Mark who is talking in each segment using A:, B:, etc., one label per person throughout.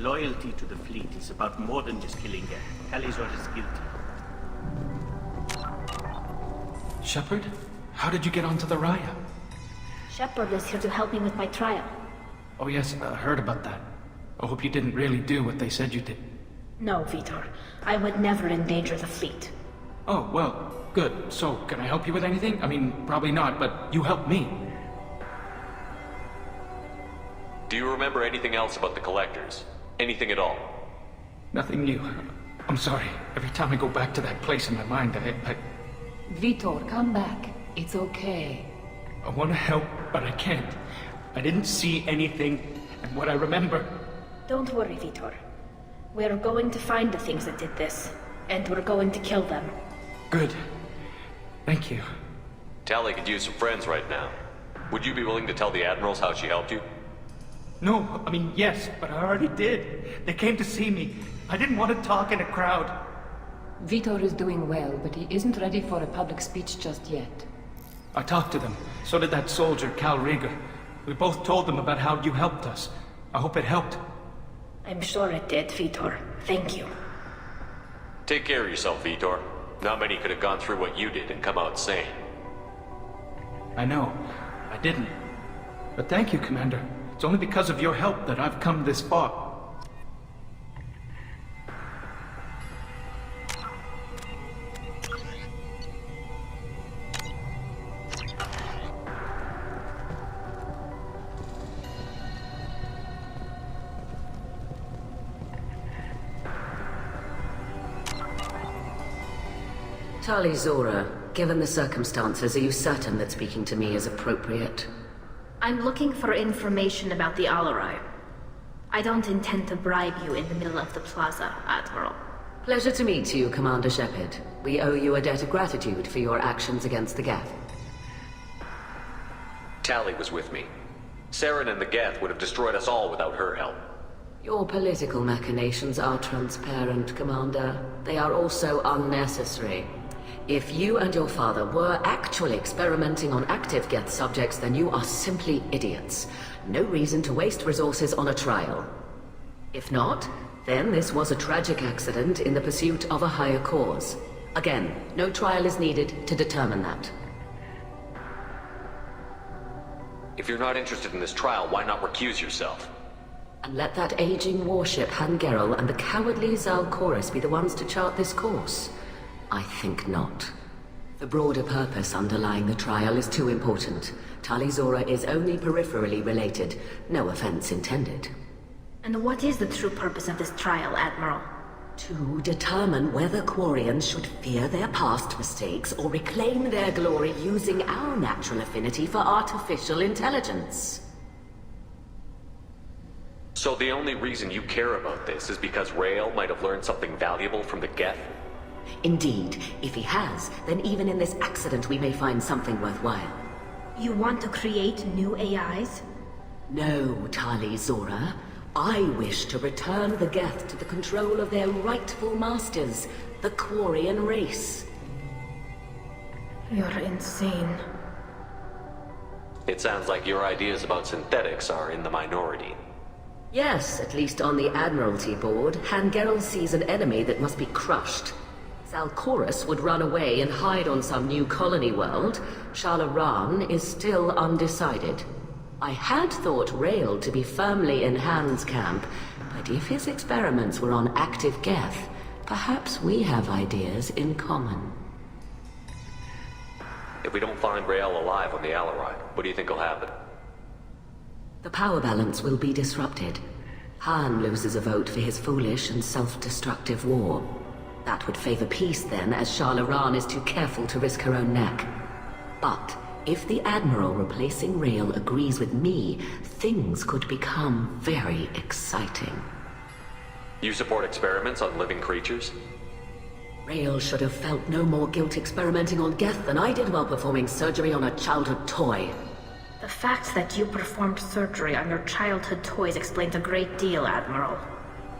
A: Loyalty to the fleet is about more than just killing Geth. Talizor is guilty.
B: Shepard? How did you get onto the Raya?
C: Shepard is here to help me with my trial.
B: Oh yes, I heard about that. I hope you didn't really do what they said you did.
C: No, Vitor. I would never endanger the fleet.
B: Oh, well, good. So, can I help you with anything? I mean, probably not, but you helped me.
D: Do you remember anything else about the Collectors? Anything at all?
B: Nothing new. I'm sorry. Every time I go back to that place in my mind, I
E: Vitor, come back. It's okay.
B: want to help, but I can't. I didn't see anything, and what I remember...
C: Don't worry, Vitor. We're going to find the things that did this, and we're going to kill them.
B: Good. Thank you.
D: Tali could use some friends right now. Would you be willing to tell the Admirals how she helped you?
B: No, I mean, yes, but I already did. They came to see me. I didn't want to talk in a crowd.
E: Vitor is doing well, but he isn't ready for a public speech just yet.
B: I talked to them. So did that soldier, Cal Rieger. We both told them about how you helped us. I hope it helped.
C: I'm sure it did, Vitor. Thank you.
D: Take care of yourself, Vitor. Not many could have gone through what you did and come out sane.
B: I know. I didn't. But thank you, Commander. It's only because of your help that I've come this far.
F: Tali Zora, given the circumstances, are you certain that speaking to me is appropriate?
C: I'm looking for information about the Alarai. I don't intend to bribe you in the middle of the plaza, Admiral.
F: Pleasure to meet you, Commander Shepard. We owe you a debt of gratitude for your actions against the Geth.
D: Tali was with me. Saren and the Geth would have destroyed us all without her help.
F: Your political machinations are transparent, Commander. They are also unnecessary. If you and your father were actually experimenting on active Geth subjects, then you are simply idiots. No reason to waste resources on a trial. If not, then this was a tragic accident in the pursuit of a higher cause. Again, no trial is needed to determine that.
D: If you're not interested in this trial, why not recuse yourself?
F: And let that aging warship Hangerel and the cowardly Zalcorus be the ones to chart this course? I think not. The broader purpose underlying the trial is too important. Tali Zora is only peripherally related. No offense intended.
C: And what is the true purpose of this trial, Admiral?
F: To determine whether Quarians should fear their past mistakes or reclaim their glory using our natural affinity for artificial intelligence.
D: So the only reason you care about this is because Rael might have learned something valuable from the Geth?
F: Indeed. If he has, then even in this accident we may find something worthwhile.
C: You want to create new AIs?
F: No, Tali Zora. I wish to return the Geth to the control of their rightful masters, the Quarian race.
C: You're insane.
D: It sounds like your ideas about synthetics are in the minority.
F: Yes, at least on the Admiralty board, Hangerel sees an enemy that must be crushed. Zalcorus would run away and hide on some new colony world. Shalaran is still undecided. I had thought Rael to be firmly in Han's camp, but if his experiments were on active Geth, perhaps we have ideas in common.
D: If we don't find Rael alive on the Alarai, what do you think will happen?
F: The power balance will be disrupted. Han loses a vote for his foolish and self-destructive war. That would favor peace then, as Shalaran is too careful to risk her own neck. But if the Admiral replacing Rael agrees with me, things could become very exciting.
D: You support experiments on living creatures?
F: Rael should have felt no more guilt experimenting on Geth than I did while performing surgery on a childhood toy.
C: The fact that you performed surgery on your childhood toys explains a great deal, Admiral.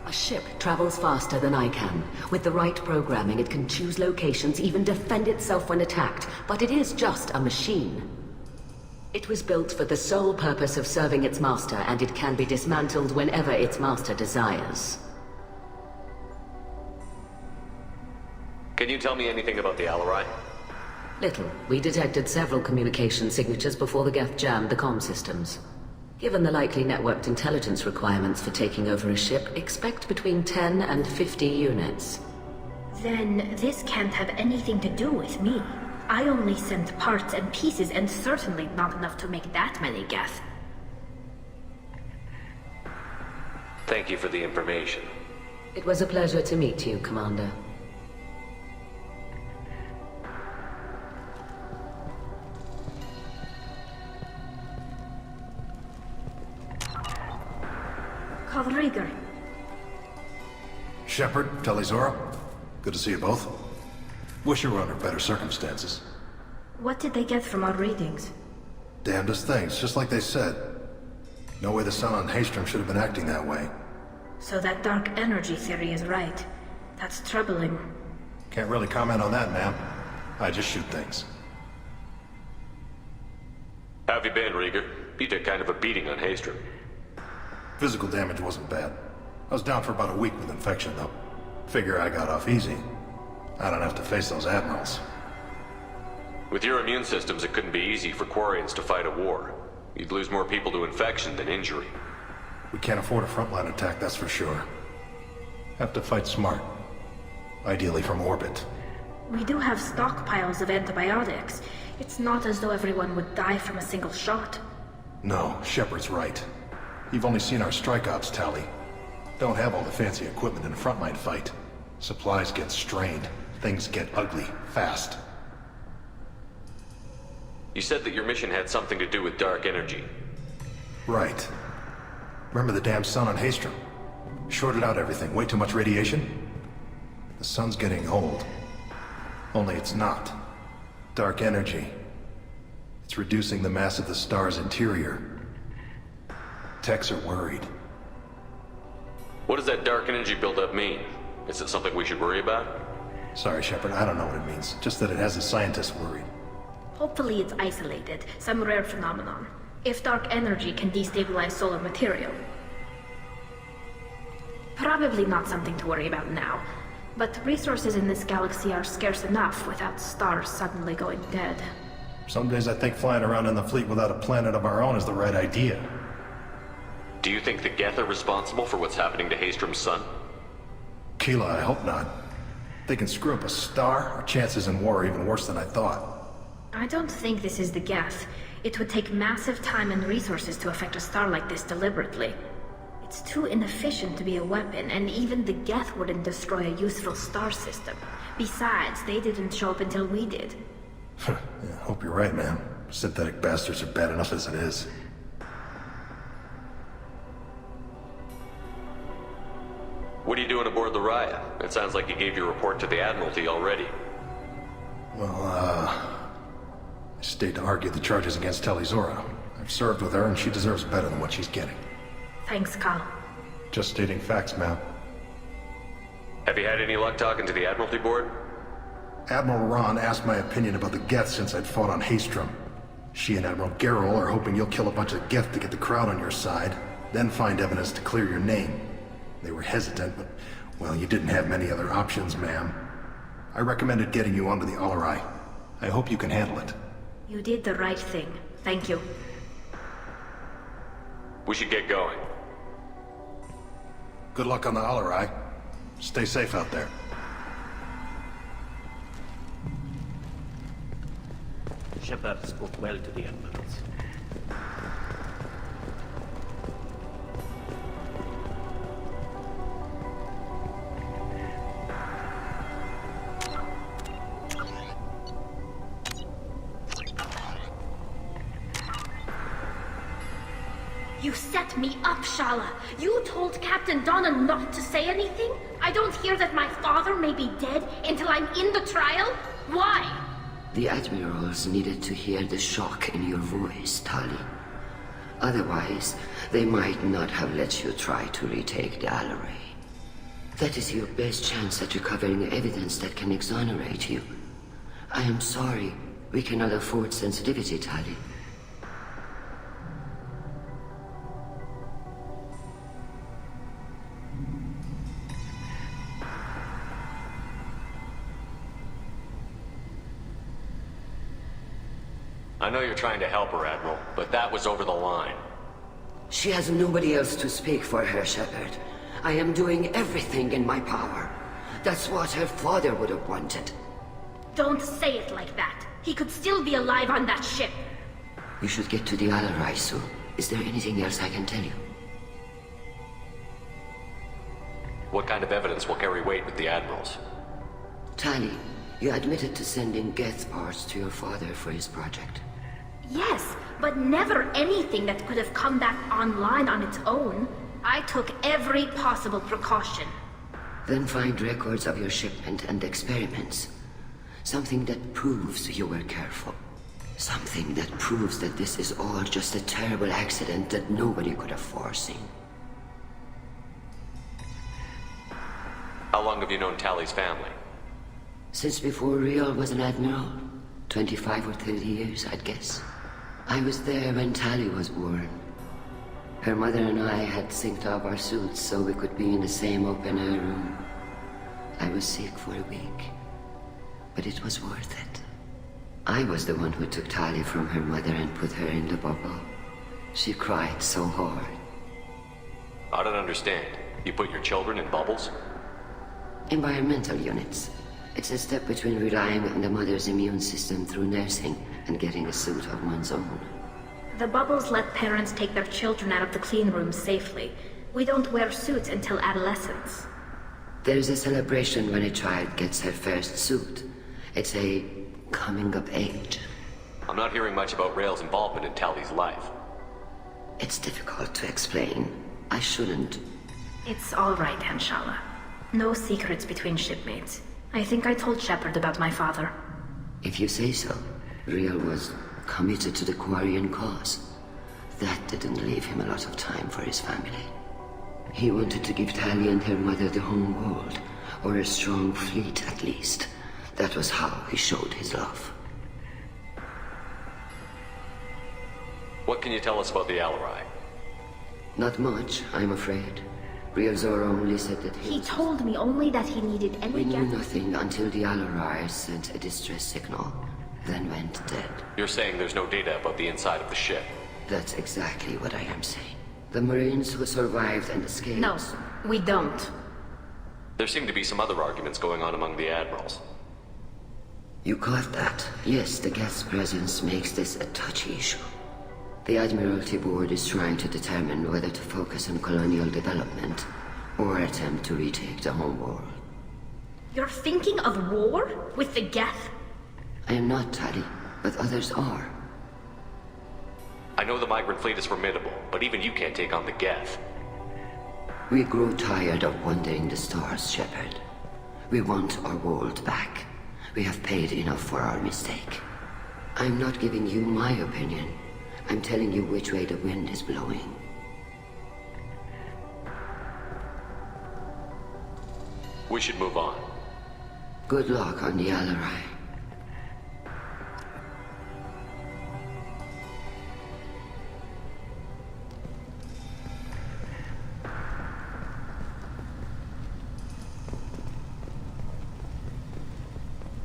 F: A ship travels faster than I can. With the right programming, it can choose locations, even defend itself when attacked. But it is just a machine. It was built for the sole purpose of serving its master, and it can be dismantled whenever its master desires.
D: Can you tell me anything about the Alarai?
F: Little. We detected several communication signatures before the Geth jammed the comm systems. Given the likely networked intelligence requirements for taking over a ship, expect between 10 and 50 units.
C: Then this can't have anything to do with me. I only sent parts and pieces, and certainly not enough to make that many Geth.
D: Thank you for the information.
F: It was a pleasure to meet you, Commander.
C: Rieger.
G: Shepard, Tali, good to see you both. Wish you were under better circumstances.
C: What did they get from our readings?
G: Damnedest things, just like they said. No way the sun on Haystrom should have been acting that way.
C: So that dark energy theory is right. That's troubling.
G: Can't really comment on that, ma'am. I just shoot things.
D: How have you been, Rieger? You took kind of a beating on Haystrom.
G: Physical damage wasn't bad. I was down for about a week with infection, though. Figure I got off easy. I don't have to face those admirals.
D: With your immune systems, it couldn't be easy for Quarians to fight a war. You'd lose more people to infection than injury.
G: We can't afford a frontline attack, that's for sure. Have to fight smart. Ideally from orbit.
C: We do have stockpiles of antibiotics. It's not as though everyone would die from a single shot.
G: No, Shepard's right. You've only seen our strike ops, Tali. Don't have all the fancy equipment in a frontline fight. Supplies get strained. Things get ugly, fast.
D: You said that your mission had something to do with dark energy.
G: Right. Remember the damn sun on Haystrom? Shorted out everything. Way too much radiation? The sun's getting old. Only it's not. Dark energy. It's reducing the mass of the star's interior. Techs are worried.
D: What does that dark energy buildup mean? Is it something we should worry about?
G: Sorry, Shepard, I don't know what it means. Just that it has the scientists worried.
C: Hopefully it's isolated, some rare phenomenon. If dark energy can destabilize solar material. Probably not something to worry about now. But resources in this galaxy are scarce enough without stars suddenly going dead.
G: Some days I think flying around in the fleet without a planet of our own is the right idea.
D: Do you think the Geth are responsible for what's happening to Haystrom's sun?
G: Keela, I hope not. They can screw up a star. Our chances in war are even worse than I thought.
C: I don't think this is the Geth. It would take massive time and resources to affect a star like this deliberately. It's too inefficient to be a weapon, and even the Geth wouldn't destroy a useful star system. Besides, they didn't show up until we did.
G: Yeah, hope you're right, man. Synthetic bastards are bad enough as it is.
D: What are you doing aboard the Raya? It sounds like you gave your report to the Admiralty already.
G: Well, I stayed to argue the charges against Tali. I've served with her, and she deserves better than what she's getting.
C: Thanks, Carl.
G: Just stating facts, ma'am.
D: Have you had any luck talking to the Admiralty board?
G: Admiral Ron asked my opinion about the Geth since I'd fought on Haystrom. She and Admiral Garrel are hoping you'll kill a bunch of Geth to get the crowd on your side, then find evidence to clear your name. They were hesitant, but, well, you didn't have many other options, ma'am. I recommended getting you onto the Alarai. I hope you can handle it.
C: You did the right thing. Thank you.
D: We should get going.
G: Good luck on the Alarai. Stay safe out there.
A: Shepard spoke well to the admirals.
C: You set me up, Shala. You told Captain Donna not to say anything? I don't hear that my father may be dead until I'm in the trial? Why?
H: The admirals needed to hear the shock in your voice, Tali. Otherwise, they might not have let you try to retake the Alarai. That is your best chance at recovering evidence that can exonerate you. I am sorry. We cannot afford sensitivity, Tali.
D: I know you're trying to help her, Admiral, but that was over the line.
H: She has nobody else to speak for her, Shepard. I am doing everything in my power. That's what her father would have wanted.
C: Don't say it like that. He could still be alive on that ship.
H: We should get to the Alarai soon. Is there anything else I can tell you?
D: What kind of evidence will carry weight with the Admirals?
H: Tali, you admitted to sending Geth parts to your father for his project.
C: Yes, but never anything that could have come back online on its own. I took every possible precaution.
H: Then find records of your shipment and experiments. Something that proves you were careful. Something that proves that this is all just a terrible accident that nobody could have foreseen.
D: How long have you known Tali's family?
H: Since before Riel was an admiral. 25 or 30 years, I'd guess. I was there when Tali was born. Her mother and I had synced up our suits so we could be in the same open-air room. I was sick for a week, but it was worth it. I was the one who took Tali from her mother and put her in the bubble. She cried so hard.
D: I don't understand. You put your children in bubbles?
H: Environmental units. It's a step between relying on the mother's immune system through nursing and getting a suit of one's own.
C: The bubbles let parents take their children out of the clean rooms safely. We don't wear suits until adolescence.
H: There's a celebration when a child gets her first suit. It's a coming of age.
D: I'm not hearing much about Rael's involvement in Tali's life.
H: It's difficult to explain. I shouldn't.
C: It's all right, Anshala. No secrets between shipmates. I think I told Shepard about my father.
H: If you say so. Riel was committed to the Quarian cause. That didn't leave him a lot of time for his family. He wanted to give Tali and her mother the home world, or a strong fleet at least. That was how he showed his love.
D: What can you tell us about the Alarai?
H: Not much, I'm afraid. Riel Zora only said that
C: He told me only that he needed any
H: We knew nothing until the Alarai sent a distress signal, then went dead.
D: You're saying there's no data about the inside of the ship?
H: That's exactly what I am saying. The Marines who survived and escaped...
C: No, we don't.
D: There seem to be some other arguments going on among the Admirals.
H: You caught that? Yes, the Geth's presence makes this a touchy issue. The Admiralty Board is trying to determine whether to focus on colonial development or attempt to retake the home world.
C: You're thinking of war? With the Geth?
H: I am not, Tali, but others are.
D: I know the migrant fleet is formidable, but even you can't take on the Geth.
H: We grow tired of wandering the stars, Shepard. We want our world back. We have paid enough for our mistake. I'm not giving you my opinion. I'm telling you which way the wind is blowing.
D: We should move on.
H: Good luck on the Alarai.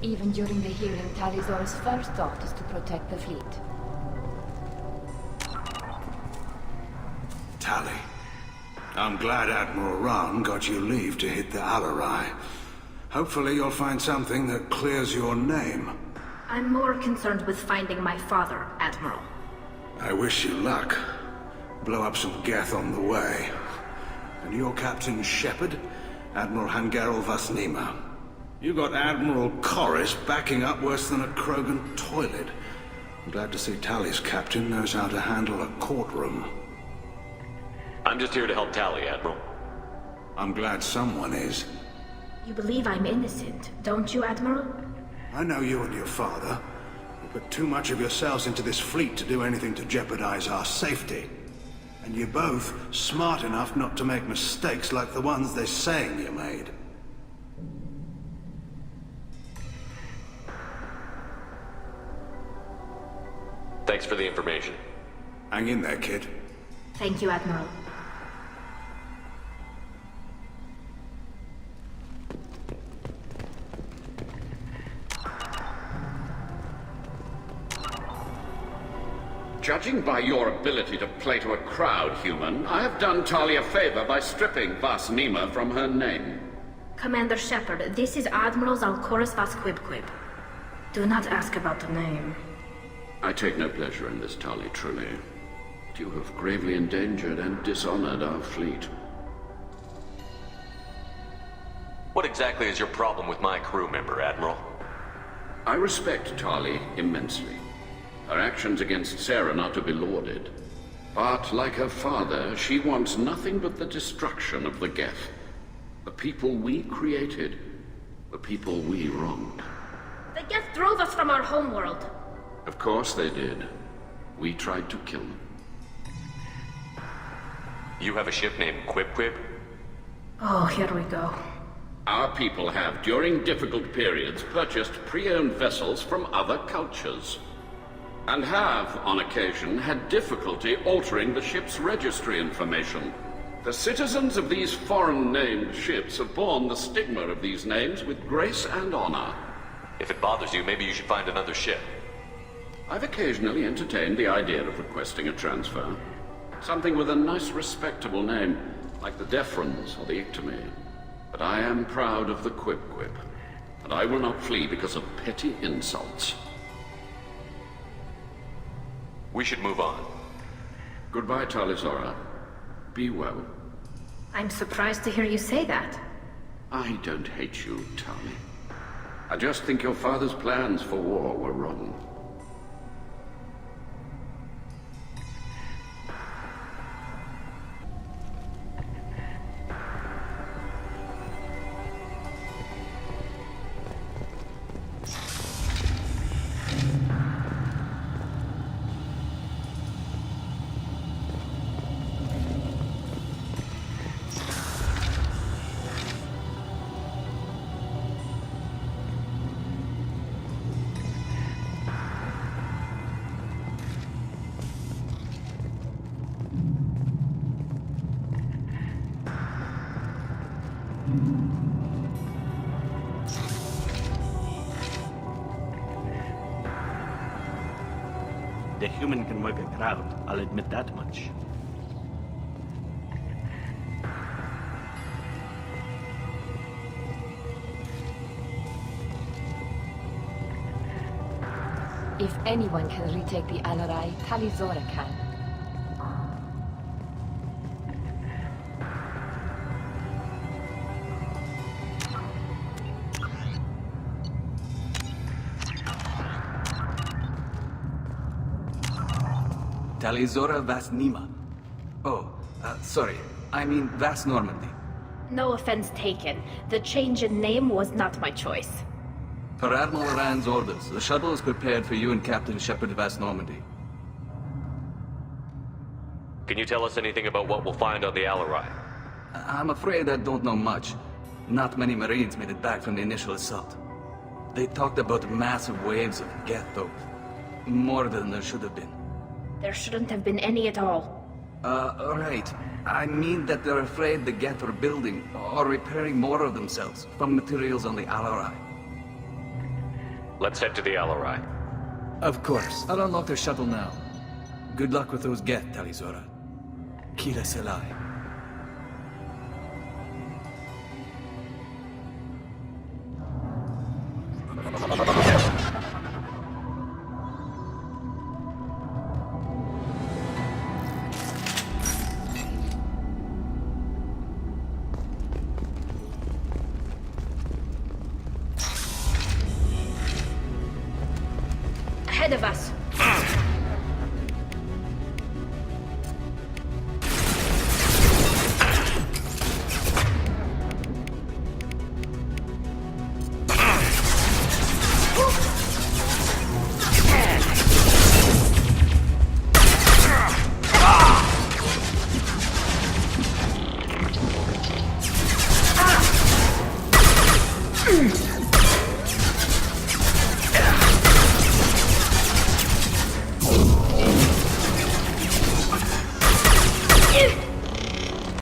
E: Even during the hearing, Tali's first thought is to protect the fleet.
I: Tali, I'm glad Admiral Rahn got you leave to hit the Alarai. Hopefully you'll find something that clears your name.
C: I'm more concerned with finding my father, Admiral.
I: I wish you luck. Blow up some Geth on the way. And your Captain Shepard, Admiral Hangarel Vasnima. You got Admiral Corris backing up worse than a Krogan toilet. I'm glad to see Tali's captain knows how to handle a courtroom.
D: I'm just here to help Tali, Admiral.
I: I'm glad someone is.
C: You believe I'm innocent, don't you, Admiral?
I: I know you and your father. You put too much of yourselves into this fleet to do anything to jeopardize our safety. And you're both smart enough not to make mistakes like the ones they're saying you made.
D: Thanks for the information.
I: Hang in there, kid.
C: Thank you, Admiral.
J: Judging by your ability to play to a crowd, human, I have done Tali a favor by stripping Vas Nima from her name.
C: Commander Shepard, this is Admiral Zalkoris Vas Quibquib. Do not ask about the name.
J: I take no pleasure in this, Tali, truly. You have gravely endangered and dishonored our fleet.
D: What exactly is your problem with my crew member, Admiral?
J: I respect Tali immensely. Her actions against Sarah not to be lauded. But, like her father, she wants nothing but the destruction of the Geth. The people we created. The people we wronged.
C: The Geth drove us from our homeworld.
J: Of course they did. We tried to kill them.
D: You have a ship named Quib?
C: Oh, here we go.
J: Our people have, during difficult periods, purchased pre-owned vessels from other cultures. And have, on occasion, had difficulty altering the ship's registry information. The citizens of these foreign-named ships have borne the stigma of these names with grace and honor.
D: If it bothers you, maybe you should find another ship.
J: I've occasionally entertained the idea of requesting a transfer. Something with a nice, respectable name, like the Defrons or the Ictomy. But I am proud of the Quib, and I will not flee because of petty insults.
D: We should move on.
J: Goodbye, Talizora. Be well.
C: I'm surprised to hear you say that.
J: I don't hate you, Tali. I just think your father's plans for war were wrong.
A: The human can work a crowd, I'll admit that much.
E: If anyone can retake the Alarai, Talizora can.
B: Talizora Vas Nima. Oh, sorry. I mean Vas Normandy.
C: No offense taken. The change in name was not my choice.
B: Per Admiral Rand's orders, the shuttle is prepared for you and Captain Shepard Vas Normandy.
D: Can you tell us anything about what we'll find on the Alarai?
B: I'm afraid I don't know much. Not many Marines made it back from the initial assault. They talked about massive waves of Geth, though. More than there should have been.
C: There shouldn't have been any at all.
B: Right. I mean that they're afraid the Geth are building or repairing more of themselves from materials on the Alarai.
D: Let's head to the Alarai.
B: Of course. I'll unlock their shuttle now. Good luck with those Geth, Talizora. Kira Selai.
C: Ahead of us.